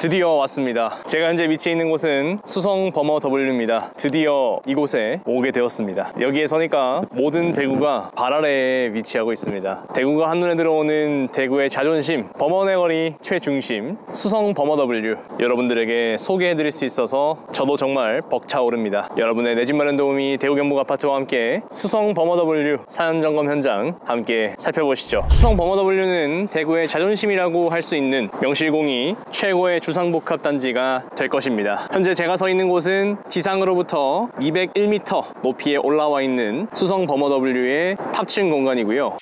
드디어 왔습니다. 제가 현재 위치해 있는 곳은 수성 버머 W입니다. 드디어 이곳에 오게 되었습니다. 여기에 서니까 모든 대구가 발 아래에 위치하고 있습니다. 대구가 한눈에 들어오는 대구의 자존심, 범원의 거리 최중심 수성 버머 W, 여러분들에게 소개해드릴 수 있어서 저도 정말 벅차오릅니다. 여러분의 내 집 마련 도우미 대구 경북 아파트와 함께 수성 버머 W 사연 점검 현장 함께 살펴보시죠. 수성 버머 W는 대구의 자존심이라고 할 수 있는 명실공히 최고의 주상복합 단지가 될 것입니다. 현재 제가 서 있는 곳은 지상으로부터 201m 높이에 올라와 있는 수성 버머 W의 탑층 공간이고요.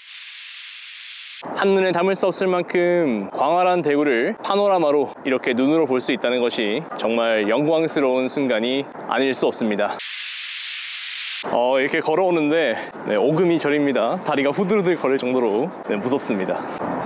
한눈에 담을 수 없을 만큼 광활한 대구를 파노라마로 이렇게 눈으로 볼 수 있다는 것이 정말 영광스러운 순간이 아닐 수 없습니다. 이렇게 걸어오는데 오금이 저립니다. 다리가 후들후들 거릴 정도로 무섭습니다.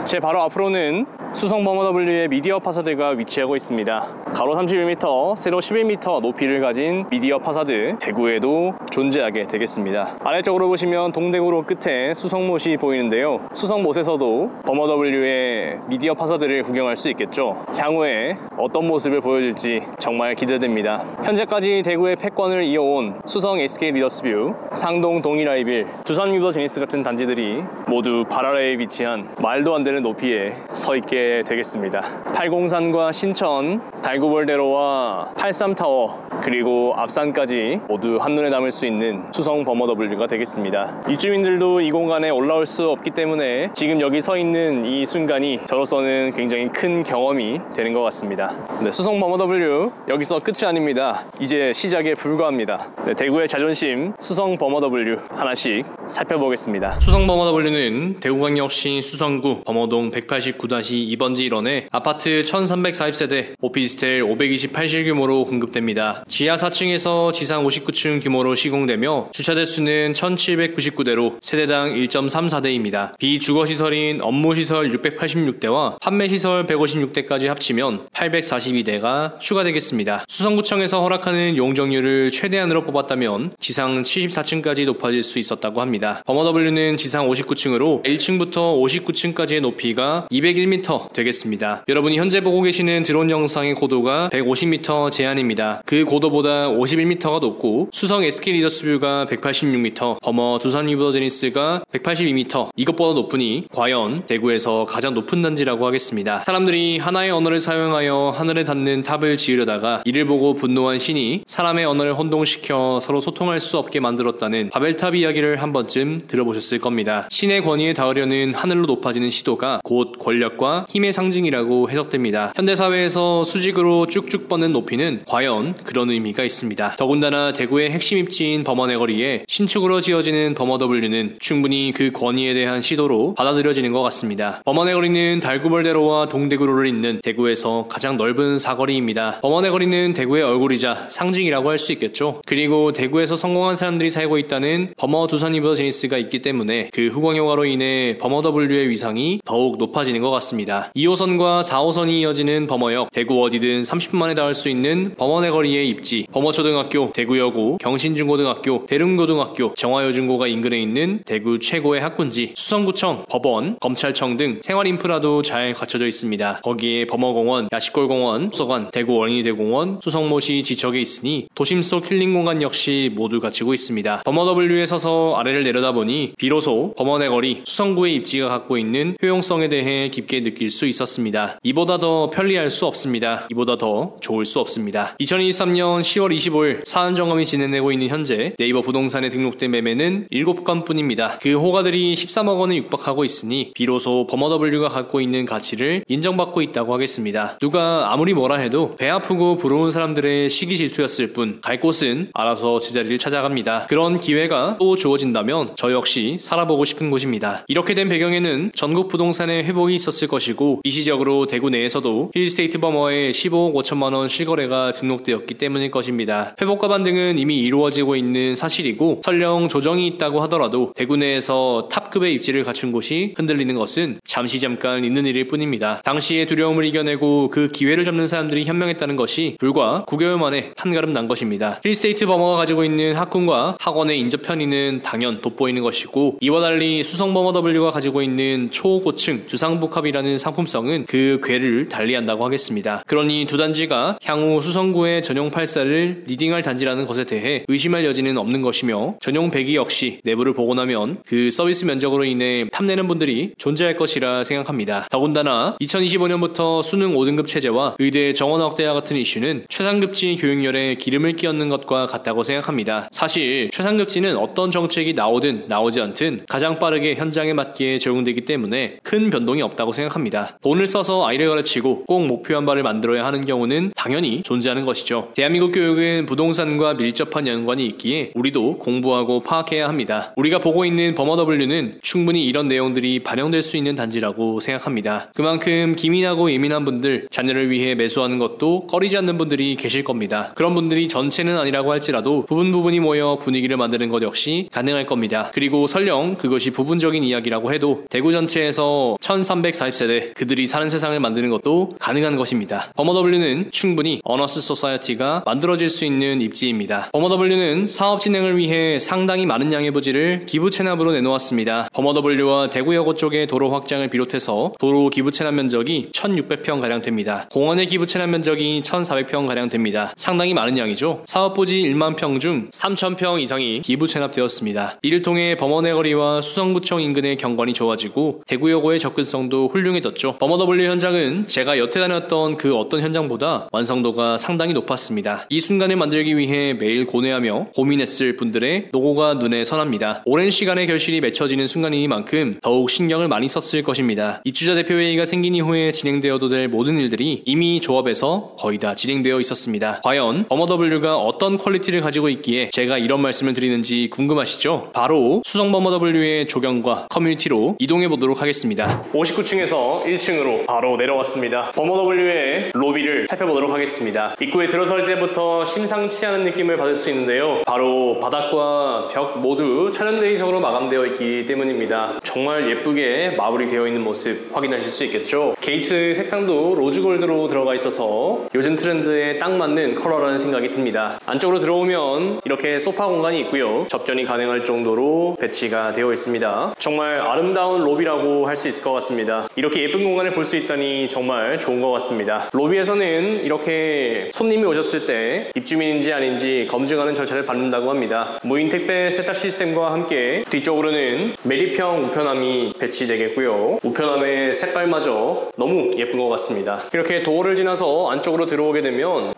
제 바로 앞으로는 수성 버머 W의 미디어 파사드가 위치하고 있습니다. 가로 31m, 세로 11m 높이를 가진 미디어 파사드, 대구에도 존재하게 되겠습니다. 아래쪽으로 보시면 동대구로 끝에 수성못이 보이는데요. 수성못에서도 버머 W의 미디어 파사드를 구경할 수 있겠죠. 향후에 어떤 모습을 보여줄지 정말 기대됩니다. 현재까지 대구의 패권을 이어온 수성 SK 리더스뷰, 상동 동일아이빌, 두산 위버 제니스 같은 단지들이 모두 발 아래에 위치한 말도 안 되는 높이에 서 있게 되겠습니다. 팔공산과 신천, 달구벌대로와 83타워, 그리고 앞산까지 모두 한눈에 담을 수 있는 수성 버머 W가 되겠습니다. 입주민들도 이 공간에 올라올 수 없기 때문에 지금 여기 서 있는 이 순간이 저로서는 굉장히 큰 경험이 되는 것 같습니다. 수성 버머 W 여기서 끝이 아닙니다. 이제 시작에 불과합니다. 대구의 자존심 수성 버머 W 하나씩 살펴보겠습니다. 수성 버머 W는 대구광역시 수성구 범어동 189-2번지 1원에 아파트 1340세대, 오피스텔 528실 규모로 공급됩니다. 지하 4층에서 지상 59층 규모로 시공되며 주차대수는 1799대로 세대당 1.34대입니다. 비주거시설인 업무시설 686대와 판매시설 156대까지 합치면 842대가 추가되겠습니다. 수성구청에서 허락하는 용적률을 최대한으로 뽑았다면 지상 74층까지 높아질 수 있었다고 합니다. 버머 W는 지상 59층으로 1층부터 59층까지의 높이가 201m 되겠습니다. 여러분이 현재 보고 계시는 드론 영상의 고도가 150m 제한입니다. 그 고도보다 51m가 높고 수성 SK 리더스뷰가 186m, 버머 두산 위버 제니스가 182m, 이것보다 높으니 과연 대구에서 가장 높은 단지라고 하겠습니다. 사람들이 하나의 언어를 사용하여 하늘에 닿는 탑을 지으려다가 이를 보고 분노한 신이 사람의 언어를 혼동시켜 서로 소통할 수 없게 만들었다는 바벨탑 이야기를 한 번쯤 들어보셨을 겁니다. 신의 권위에 닿으려는 하늘로 높아지는 시도가 곧 권력과 힘의 상징이라고 해석됩니다. 현대사회에서 수직으로 쭉쭉 뻗는 높이는 과연 그런 의미가 있습니다. 더군다나 대구의 핵심 입지인 범원의 거리에 신축으로 지어지는 버머 W는 충분히 그 권위에 대한 시도로 받아들여지는 것 같습니다. 범원의 거리는 달구벌대로와 동대구로를 잇는 대구에서 가장 넓은 사거리입니다. 범원의 거리는 대구의 얼굴이자 상징이라고 할 수 있겠죠. 그리고 대구에서 성공한 사람들이 살고 있다는 버머 두산 위버 제니스가 있기 때문에 그 후광효과로 인해 버머 W의 위상이 더욱 높아지는 것 같습니다. 2호선과 4호선이 이어지는 범어역, 대구 어디든 30분 만에 닿을 수 있는 범원의 거리의 입지, 범어초등학교, 대구여고, 경신중고등학교, 대릉고등학교, 정화여중고가 인근에 있는 대구 최고의 학군지, 수성구청, 법원, 검찰청 등 생활인프라도 잘 갖춰져 있습니다. 거기에 범어공원, 야시골공원, 도서관, 대구 어린이대공원, 수성못이 지척에 있으니 도심 속 힐링공간 역시 모두 갖추고 있습니다. 버머 W에 서서 아래를 내려다보니 비로소 범원의 거리, 수성구의 입지가 갖고 있는 효용성에 대해 깊게 느낄 수 있었습니다. 이보다 더 편리할 수 없습니다. 이보다 더 좋을 수 없습니다. 2023년 10월 25일 사안점검이 진행되고 있는 현재 네이버 부동산에 등록된 매매는 7건 뿐입니다. 그 호가들이 13억 원에 육박하고 있으니 비로소 버머 W가 갖고 있는 가치를 인정받고 있다고 하겠습니다. 누가 아무리 뭐라 해도 배 아프고 부러운 사람들의 시기 질투였을 뿐 갈 곳은 알아서 제자리를 찾아갑니다. 그런 기회가 또 주어진다면 저 역시 살아보고 싶은 곳입니다. 이렇게 된 배경에는 전국 부동산의 회복이 있었을 것이고 일시적으로 대구 내에서도 힐스테이트 버머의 15억 5천만원 실거래가 등록되었기 때문일 것입니다. 회복과 반등은 이미 이루어지고 있는 사실이고 설령 조정이 있다고 하더라도 대구 내에서 탑급의 입지를 갖춘 곳이 흔들리는 것은 잠깐 있는 일일 뿐입니다. 당시의 두려움을 이겨내고 그 기회를 잡는 사람들이 현명했다는 것이 불과 9개월 만에 판가름 난 것입니다. 힐스테이트 버머가 가지고 있는 학군과 학원의 인접 편의는 당연 돋보이는 것이고 이와 달리 수성 버머 W가 가지고 있는 초고층 주상복합이라는 상품성은 그 궤를 달리한다고 하겠습니다. 그러니 두 단지가 향후 수성구의 전용 84를 리딩할 단지라는 것에 대해 의심할 여지는 없는 것이며, 전용 100이 역시 내부를 보고 나면 그 서비스 면적으로 인해 탐내는 분들이 존재할 것이라 생각합니다. 더군다나 2025년부터 수능 5등급 체제와 의대 정원 확대와 같은 이슈는 최상급지 교육열에 기름을 끼얹는 것과 같다고 생각합니다. 사실 최상급지는 어떤 정책이 나오든 나오지 않든 가장 빠르게 현장에 맞게 적용되기 때문에 큰 변동이 없다고 생각합니다. 돈을 써서 아이를 가르치고 꼭 목표한 바를 만들어야 하는 경우는 당연히 존재하는 것이죠. 대한민국 교육은 부동산과 밀접한 연관이 있기에 우리도 공부하고 파악해야 합니다. 우리가 보고 있는 버머W는 충분히 이런 내용들이 반영될 수 있는 단지라고 생각합니다. 그만큼 기민하고 예민한 분들, 자녀를 위해 매수하는 것도 꺼리지 않는 분들이 계실 겁니다. 그런 분들이 전체는 아니라고 할지라도 부분이 모여 분위기를 만드는 것 역시 가능할 겁니다. 그리고 설령 그것이 부분적인 이야기라고 해도 대구 전체에서 1340세대 그들이 사는 세상을 만드는 것도 가능한 것입니다. 버머W는 충분히 어너스 소사이어티가 만들어질 수 있는 입지입니다. 버머W는 사업 진행을 위해 상당히 많은 양의 부지를 기부 체납으로 내놓았습니다. 버머W와 대구여고 쪽의 도로 확장을 비롯해서 도로 기부 체납 면적이 1600평가량 됩니다. 공원의 기부 체납 면적이 1400평가량 됩니다. 상당히 많은 양이죠. 사업부지 1만 평 중 3000평 이상이 기부 체납되었습니다. 이를 통해 범원의 거리와 수성구청 인근의 경관이 좋아지고 대구여고의 접근성도 훌륭해졌죠. 버머W 현장은 제가 여태 다녔던 그 어떤 현장보다 완성도가 상당히 높았습니다. 이 순간을 만들기 위해 매일 고뇌하며 고민했을 분들의 노고가 눈에 선합니다. 오랜 시간의 결실이 맺혀지는 순간이니만큼 더욱 신경을 많이 썼을 것입니다. 입주자 대표회의가 생긴 이후에 진행되어도 될 모든 일들이 이미 조합에서 거의 다 진행되어 있었습니다. 과연 버머W가 어떤 퀄리티를 가지고 있기에 제가 이런 말씀을 드리는지 궁금하시죠? 바로 수성 버머W의 조경과 커뮤니티로 이동해 보도록 하겠습니다. 59층에서 1층으로 바로 내려왔습니다. 버머W의 로비를 살펴보도록 하겠습니다. 입구에 들어설 때부터 심상치 않은 느낌을 받을 수 있는데요. 바로 바닥과 벽 모두 천연대리석으로 마감되어 있기 때문입니다. 정말 예쁘게 마무리되어 있는 모습 확인하실 수 있겠죠. 게이트 색상도 로즈골드로 들어가 있어서 요즘 트렌드에 딱 맞는 컬러라는 생각이 듭니다. 안쪽으로 들어오면 이렇게 소파 공간이 있고요. 접견이 가능할 정도로 배치가 되어 있습니다. 정말 아름다운 로비라고 할 수 있을 것 같습니다. 이렇게 예쁜 공간을 볼 수 있다니 정말 좋은 것 같습니다. 로비에서는 이렇게 손님이 오셨을 때 입주민인지 아닌지 검증하는 절차를 밟는다고 합니다. 무인 택배 세탁 시스템과 함께 뒤쪽으로는 매립형 우편함이 배치되겠고요. 우편함의 색깔마저 너무 예쁜 것 같습니다. 이렇게 도어를 지나서 안쪽으로 들어오게 되면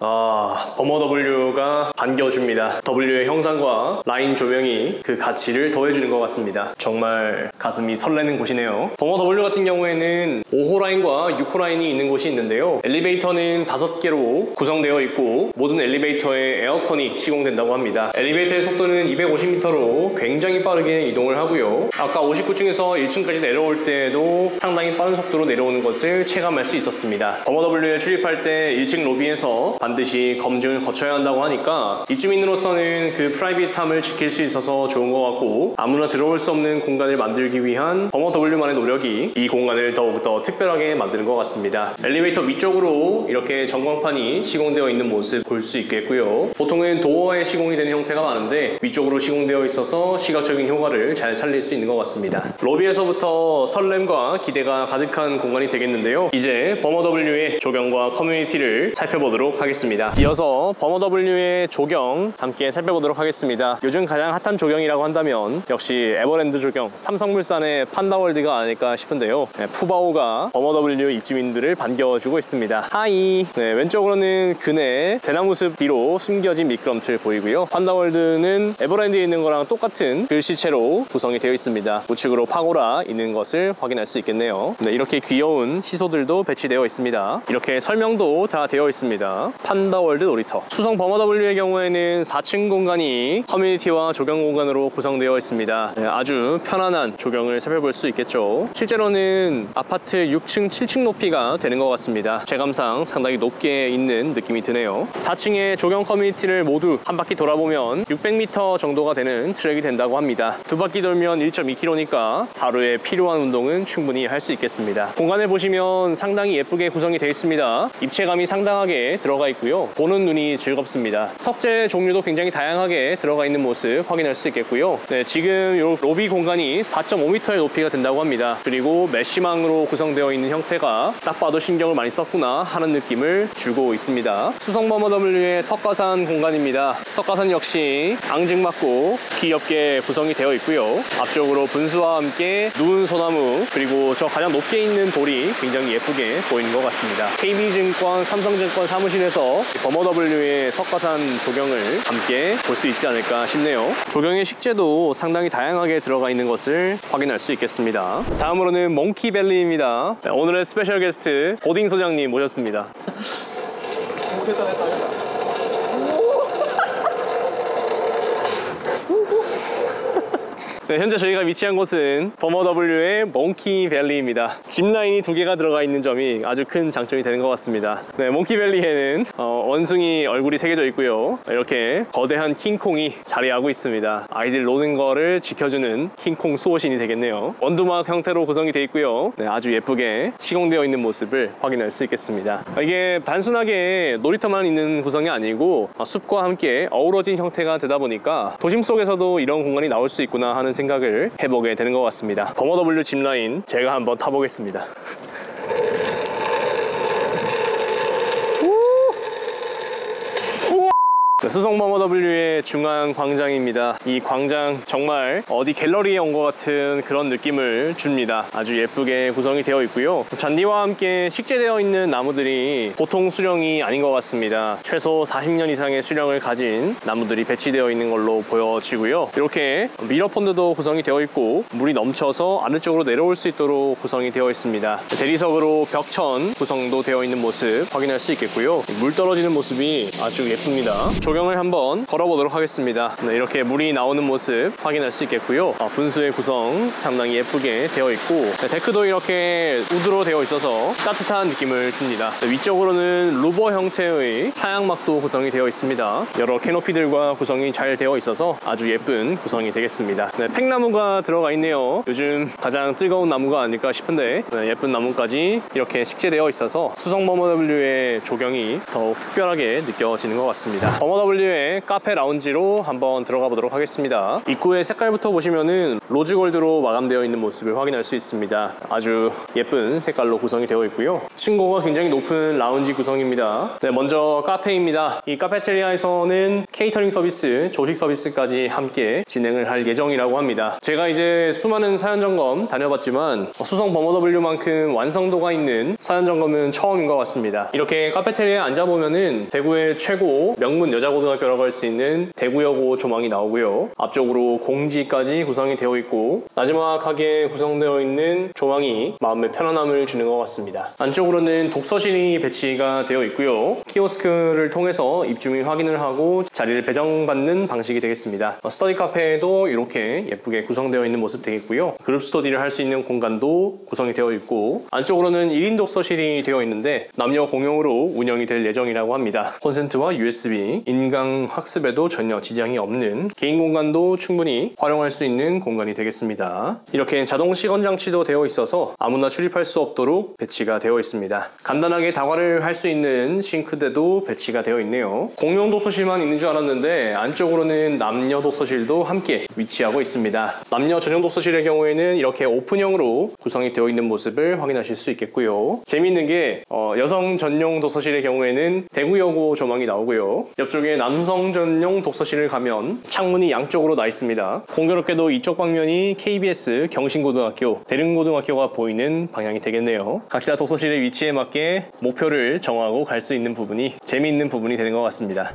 버머W가 반겨줍니다. W의 형상과 라인 조명이 그 가치를 더해주는 것 같습니다. 정말 가슴이 설레는 곳이네요. 버머W 같은 경우에는 5호 라인과 6호 라인이 있는 곳이 있는데요. 엘리베이터는 5개로 구성되어 있고 모든 엘리베이터에 에어컨이 시공된다고 합니다. 엘리베이터의 속도는 250m로 굉장히 빠르게 이동을 하고요. 아까 59층에서 1층까지 내려올 때에도 상당히 빠른 속도로 내려오는 것을 체감할 수 있었습니다. 버머W에 출입할 때 1층 로비에서 반드시 검증을 거쳐야 한다고 하니까 입주민으로서는 그 프라이빗함을 지킬 수 있어서 좋은 것 같고, 아무나 들어올 수 없는 공간을 만들기 위한 버머W만의 노력이 이 공간을 더욱더 특별하게 만드는 것 같습니다. 엘리베이터 위쪽으로 이렇게 전광판이 시공되어 있는 모습 볼 수 있겠고요. 보통은 도어에 시공이 되는 형태가 많은데 위쪽으로 시공되어 있어서 시각적인 효과를 잘 살릴 수 있는 것 같습니다. 로비에서부터 설렘과 기대가 가득한 공간이 되겠는데요. 이제 버머W의 조경과 커뮤니티를 살펴보도록 하겠습니다. 이어서 버머W의 조경 함께 살펴보도록 하겠습니다. 요즘 가장 핫한 조경이라고 한다면 역시 에버랜드 조경, 삼성물산의 판다월드가 아닐까 싶은데요. 푸바오가 버머W 입주민들을 반겨주고 있습니다. 하이! 왼쪽으로는 그네 대나무숲 뒤로 숨겨진 미끄럼틀 보이고요. 판다월드는 에버랜드에 있는 거랑 똑같은 글씨체로 구성이 되어 있습니다. 우측으로 파고라 있는 것을 확인할 수 있겠네요. 이렇게 귀여운 시소들도 배치되어 있습니다. 이렇게 설명도 다 되어 있습니다. 판다월드 놀이터. 수성 버머W의 경우에는 4층 공간이 커뮤니티와 조경 공간으로 구성되어 있습니다. 아주 편안한 조경을 살펴볼 수 있겠죠. 실제로는 아파트 6층, 7층 높이가 되는 것 같습니다. 체감상 상당히 높게 있는 느낌이 드네요. 4층의 조경 커뮤니티를 모두 한 바퀴 돌아보면 600m 정도가 되는 트랙이 된다고 합니다. 두 바퀴 돌면 1.2km니까 하루에 필요한 운동은 충분히 할 수 있겠습니다. 공간을 보시면 보시면 상당히 예쁘게 구성이 되어 있습니다. 입체감이 상당하게 들어가 있고요. 보는 눈이 즐겁습니다. 석재 종류도 굉장히 다양하게 들어가 있는 모습 확인할 수 있겠고요. 네, 지금 이 로비 공간이 4.5m의 높이가 된다고 합니다. 그리고 메쉬망으로 구성되어 있는 형태가 딱 봐도 신경을 많이 썼구나 하는 느낌을 주고 있습니다. 수성버머 W의 석가산 공간입니다. 석가산 역시 앙증맞고 귀엽게 구성이 되어 있고요. 앞쪽으로 분수와 함께 누운 소나무, 그리고 저 가장 높게 있는 돌이 굉장히 예쁘게 보이는 것 같습니다. KB증권, 삼성증권 사무실에서 버머 W의 석가산 조경을 함께 볼 수 있지 않을까 싶네요. 조경의 식재도 상당히 다양하게 들어가 있는 것을 확인할 수 있겠습니다. 다음으로는 몽키밸리입니다. 오늘의 스페셜 게스트 고딩 소장님 모셨습니다. 됐다. 네, 현재 저희가 위치한 곳은 버머 W의 몽키밸리입니다. 짚라인이 2개가 들어가 있는 점이 아주 큰 장점이 되는 것 같습니다. 네, 몽키밸리에는 원숭이 얼굴이 새겨져 있고요. 이렇게 거대한 킹콩이 자리하고 있습니다. 아이들 노는 거를 지켜주는 킹콩 수호신이 되겠네요. 원두막 형태로 구성이 되어 있고요. 네, 아주 예쁘게 시공되어 있는 모습을 확인할 수 있겠습니다. 이게 단순하게 놀이터만 있는 구성이 아니고 숲과 함께 어우러진 형태가 되다 보니까 도심 속에서도 이런 공간이 나올 수 있구나 하는 생각을 해보게 되는 것 같습니다. 버머 W 짚라인 제가 한번 타보겠습니다. 수성버머 W의 중앙 광장입니다. 이 광장 정말 어디 갤러리에 온 것 같은 그런 느낌을 줍니다. 아주 예쁘게 구성이 되어 있고요. 잔디와 함께 식재되어 있는 나무들이 보통 수령이 아닌 것 같습니다. 최소 40년 이상의 수령을 가진 나무들이 배치되어 있는 걸로 보여지고요. 이렇게 미러폰드도 구성이 되어 있고 물이 넘쳐서 아래쪽으로 내려올 수 있도록 구성이 되어 있습니다. 대리석으로 벽천 구성도 되어 있는 모습 확인할 수 있겠고요. 물 떨어지는 모습이 아주 예쁩니다. 조경을 한번 걸어보도록 하겠습니다. 네, 이렇게 물이 나오는 모습 확인할 수 있겠고요. 분수의 구성 상당히 예쁘게 되어 있고, 네, 데크도 이렇게 우드로 되어 있어서 따뜻한 느낌을 줍니다. 네, 위쪽으로는 루버 형태의 차양막도 구성이 되어 있습니다. 여러 캐노피들과 구성이 잘 되어 있어서 아주 예쁜 구성이 되겠습니다. 네, 팽나무가 들어가 있네요. 요즘 가장 뜨거운 나무가 아닐까 싶은데, 네, 예쁜 나무까지 이렇게 식재되어 있어서 수성버머 W의 조경이 더욱 특별하게 느껴지는 것 같습니다. 버머 W의 카페 라운지로 한번 들어가 보도록 하겠습니다. 입구의 색깔부터 보시면은 로즈골드로 마감되어 있는 모습을 확인할 수 있습니다. 아주 예쁜 색깔로 구성이 되어 있고요. 층고가 굉장히 높은 라운지 구성입니다. 네, 먼저 카페입니다. 이 카페테리아에서는 케이터링 서비스, 조식 서비스까지 함께 진행을 할 예정이라고 합니다. 제가 이제 수많은 사연 점검 다녀봤지만 수성 버머 W만큼 완성도가 있는 사연 점검은 처음인 것 같습니다. 이렇게 카페테리아에 앉아보면은 대구의 최고 명문 여자고등학교라고 할 수 있는 대구여고 조망이 나오고요. 앞쪽으로 공지까지 구성이 되어 있고 나지막하게 구성되어 있는 조망이 마음의 편안함을 주는 것 같습니다. 안쪽으로는 독서실이 배치가 되어 있고요. 키오스크를 통해서 입주민 확인을 하고 자리를 배정받는 방식이 되겠습니다. 스터디 카페에도 이렇게 예쁘게 구성되어 있는 모습 되겠고요. 그룹 스터디를 할 수 있는 공간도 구성이 되어 있고 안쪽으로는 1인 독서실이 되어 있는데 남녀 공용으로 운영이 될 예정이라고 합니다. 콘센트와 USB, 인강 학습에도 전혀 지장이 없는 개인 공간도 충분히 활용할 수 있는 공간이 되겠습니다. 이렇게 자동 시건 장치도 되어 있어서 아무나 출입할 수 없도록 배치가 되어 있습니다. 간단하게 다과를 할 수 있는 싱크대도 배치가 되어 있네요. 공용 독서실만 있는 줄 알았는데 안쪽으로는 남녀 독서실도 함께 위치하고 있습니다. 남녀 전용 독서실의 경우에는 이렇게 오픈형으로 구성이 되어 있는 모습을 확인하실 수 있겠고요. 재미있는 게 여성 전용 독서실의 경우에는 대구여고 조망이 나오고요. 옆쪽에 남성 전용 독서실을 가면 창문이 양쪽으로 나 있습니다. 공교롭게도 이쪽 방면이 KBS 경신고등학교, 대릉고등학교가 보이는 방향이 되겠네요. 각자 독서실의 위치에 맞게 목표를 정하고 갈 수 있는 부분이 재미있는 부분이 되는 것 같습니다.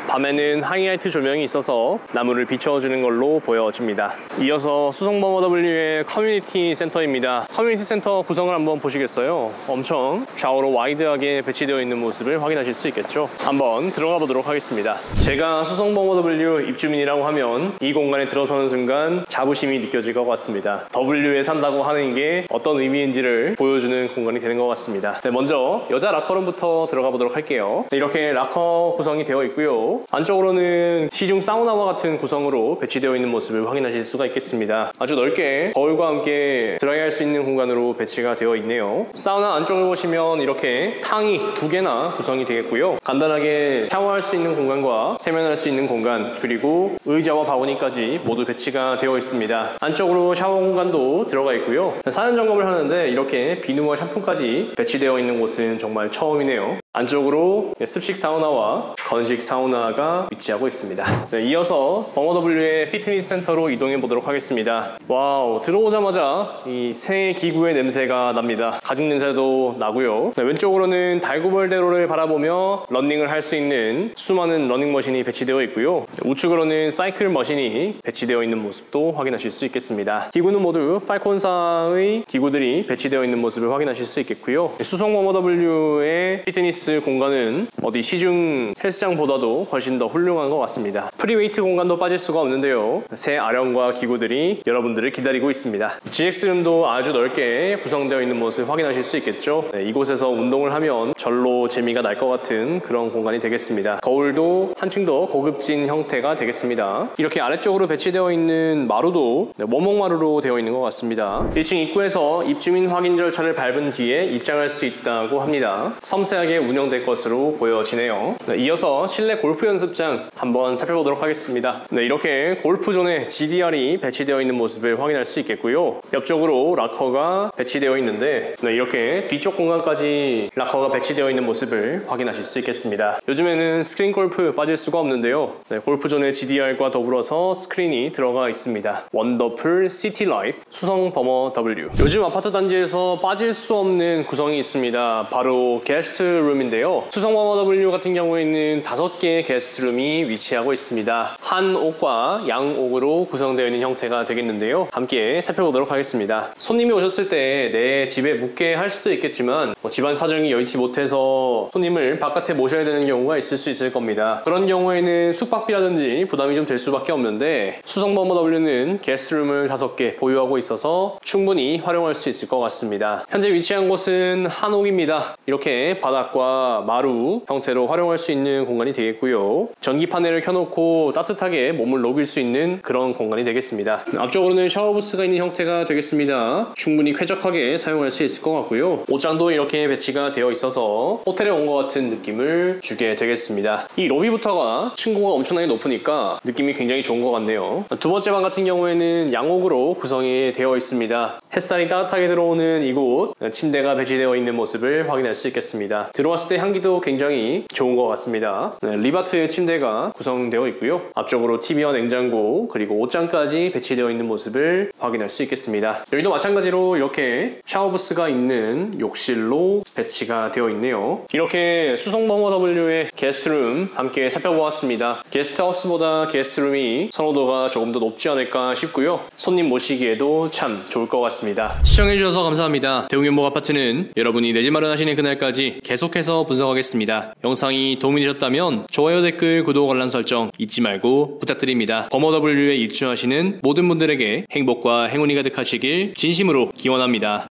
밤에는 하이라이트 조명이 있어서 나무를 비춰주는 걸로 보여집니다. 이어서 수성버머 W의 커뮤니티 센터입니다. 커뮤니티 센터 구성을 한번 보시겠어요? 엄청 좌우로 와이드하게 배치되어 있는 모습을 확인하실 수 있겠죠? 한번 들어가 보도록 하겠습니다. 제가 수성버머 W 입주민이라고 하면 이 공간에 들어서는 순간 자부심이 느껴질 것 같습니다. W에 산다고 하는 게 어떤 의미인지를 보여주는 공간이 되는 것 같습니다. 네, 먼저 여자 락커룸부터 들어가 보도록 할게요. 네, 이렇게 락커 구성이 되어 있고요. 안쪽으로는 시중 사우나와 같은 구성으로 배치되어 있는 모습을 확인하실 수가 있겠습니다. 아주 넓게 거울과 함께 드라이할 수 있는 공간으로 배치가 되어 있네요. 사우나 안쪽을 보시면 이렇게 탕이 2개나 구성이 되겠고요. 간단하게 샤워할 수 있는 공간과 세면할 수 있는 공간, 그리고 의자와 바구니까지 모두 배치가 되어 있습니다. 안쪽으로 샤워 공간도 들어가 있고요. 사전 점검을 하는데 이렇게 비누와 샴푸까지 배치되어 있는 곳은 정말 처음이네요. 안쪽으로 습식 사우나와 건식 사우나가 위치하고 있습니다. 네, 이어서 버머W의 피트니스 센터로 이동해 보도록 하겠습니다. 와우, 들어오자마자 이 새 기구의 냄새가 납니다. 가죽 냄새도 나고요. 네, 왼쪽으로는 달구벌대로를 바라보며 러닝을 할 수 있는 수많은 러닝머신이 배치되어 있고요. 네, 우측으로는 사이클 머신이 배치되어 있는 모습도 확인하실 수 있겠습니다. 기구는 모두 팔콘사의 기구들이 배치되어 있는 모습을 확인하실 수 있겠고요. 네, 수성 버머W의 피트니스 공간은 어디 시중 헬스장보다도 훨씬 더 훌륭한 것 같습니다. 프리웨이트 공간도 빠질 수가 없는데요. 새 아령과 기구들이 여러분들을 기다리고 있습니다. GX룸도 아주 넓게 구성되어 있는 모습을 확인하실 수 있겠죠. 네, 이곳에서 운동을 하면 절로 재미가 날 것 같은 그런 공간이 되겠습니다. 거울도 한층 더 고급진 형태가 되겠습니다. 이렇게 아래쪽으로 배치되어 있는 마루도 원목마루로 되어 있는 것 같습니다. 1층 입구에서 입주민 확인 절차를 밟은 뒤에 입장할 수 있다고 합니다. 섬세하게 운영될 것으로 보여지네요. 네, 이어서 실내 골프 연습장 한번 살펴보도록 하겠습니다. 네, 이렇게 골프존에 GDR이 배치되어 있는 모습을 확인할 수 있겠고요. 옆쪽으로 락커가 배치되어 있는데 네, 이렇게 뒤쪽 공간까지 락커가 배치되어 있는 모습을 확인하실 수 있겠습니다. 요즘에는 스크린 골프 빠질 수가 없는데요. 네, 골프존에 GDR과 더불어서 스크린이 들어가 있습니다. 원더풀 시티 라이프 수성 버머W. 요즘 아파트 단지에서 빠질 수 없는 구성이 있습니다. 바로 게스트룸인데요. 수성 버머W 같은 경우에는 5개의 게스트룸이 위치하고 있습니다. 한 옥과 양 옥으로 구성되어 있는 형태가 되겠는데요. 함께 살펴보도록 하겠습니다. 손님이 오셨을 때 내 집에 묵게 할 수도 있겠지만 집안 사정이 여의치 못해서 손님을 바깥에 모셔야 되는 경우가 있을 수 있을 겁니다. 그런 경우에는 숙박비라든지 부담이 좀 될 수밖에 없는데 수성 버머W는 게스트룸을 5개 보유하고 있어서 충분히 활용할 수 있을 것 같습니다. 현재 위치한 곳은 한옥입니다. 이렇게 바닥과 마루 형태로 활용할 수 있는 공간이 되겠고요. 전기 파넬을 켜놓고 따뜻하게 몸을 녹일 수 있는 그런 공간이 되겠습니다. 앞쪽으로는 샤워부스가 있는 형태가 되겠습니다. 충분히 쾌적하게 사용할 수 있을 것 같고요. 옷장도 이렇게 배치가 되어 있어서 호텔에 온 것 같은 느낌을 주게 되겠습니다. 이 로비부터가 층고가 엄청나게 높으니까 느낌이 굉장히 좋은 것 같네요. 두 번째 방 같은 경우에는 양옥으로 구성이 되어 있습니다. 햇살이 따뜻하게 들어오는 이곳 침대가 배치되어 있는 모습을 확인할 수 있겠습니다. 들어왔을 때 향기도 굉장히 좋은 것 같습니다. 네, 리바트 침대가 구성되어 있고요. 앞쪽으로 TV와 냉장고 그리고 옷장까지 배치되어 있는 모습을 확인할 수 있겠습니다. 여기도 마찬가지로 이렇게 샤워부스가 있는 욕실로 배치가 되어 있네요. 이렇게 수성 버머W의 게스트룸 함께 살펴보았습니다. 게스트하우스보다 게스트룸이 선호도가 조금 더 높지 않을까 싶고요. 손님 모시기에도 참 좋을 것 같습니다. 시청해주셔서 감사합니다. 대웅연목 아파트는 여러분이 내 집 마련하시는 그날까지 계속해서 분석하겠습니다. 영상이 도움이 되셨다면 좋아요, 댓글, 구독, 알람 설정 잊지 말고 부탁드립니다. 버머W에 입주하시는 모든 분들에게 행복과 행운이 가득하시길 진심으로 기원합니다.